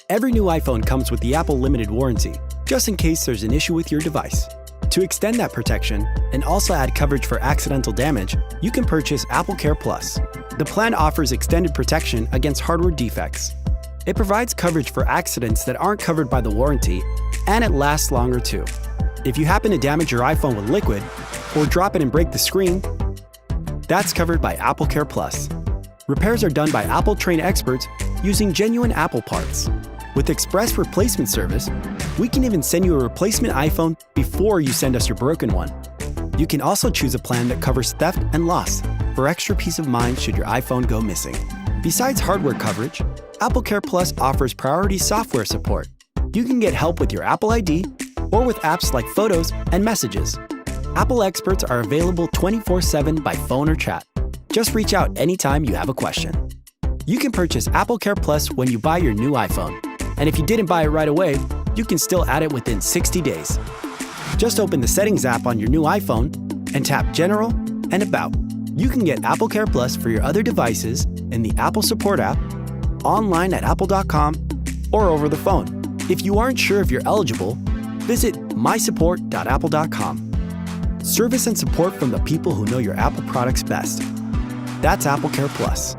Every new iPhone comes with the Apple Limited Warranty, just in case there's an issue with your device. To extend that protection and also add coverage for accidental damage, you can purchase AppleCare Plus. The plan offers extended protection against hardware defects. It provides coverage for accidents that aren't covered by the warranty, and it lasts longer too. If you happen to damage your iPhone with liquid, or drop it and break the screen, that's covered by AppleCare Plus. Repairs are done by Apple-trained experts using genuine Apple parts. With express replacement service, we can even send you a replacement iPhone before you send us your broken one. You can also choose a plan that covers theft and loss for extra peace of mind should your iPhone go missing. Besides hardware coverage, AppleCare Plus offers priority software support. You can get help with your Apple ID or with apps like Photos and Messages. Apple experts are available 24/7 by phone or chat. Just reach out anytime you have a question. You can purchase AppleCare Plus when you buy your new iPhone. And if you didn't buy it right away, you can still add it within 60 days. Just open the Settings app on your new iPhone and tap General and About. You can get AppleCare Plus for your other devices in the Apple Support app, online at apple.com, or over the phone. If you aren't sure if you're eligible, visit mysupport.apple.com. Service and support from the people who know your Apple products best. That's AppleCare Plus.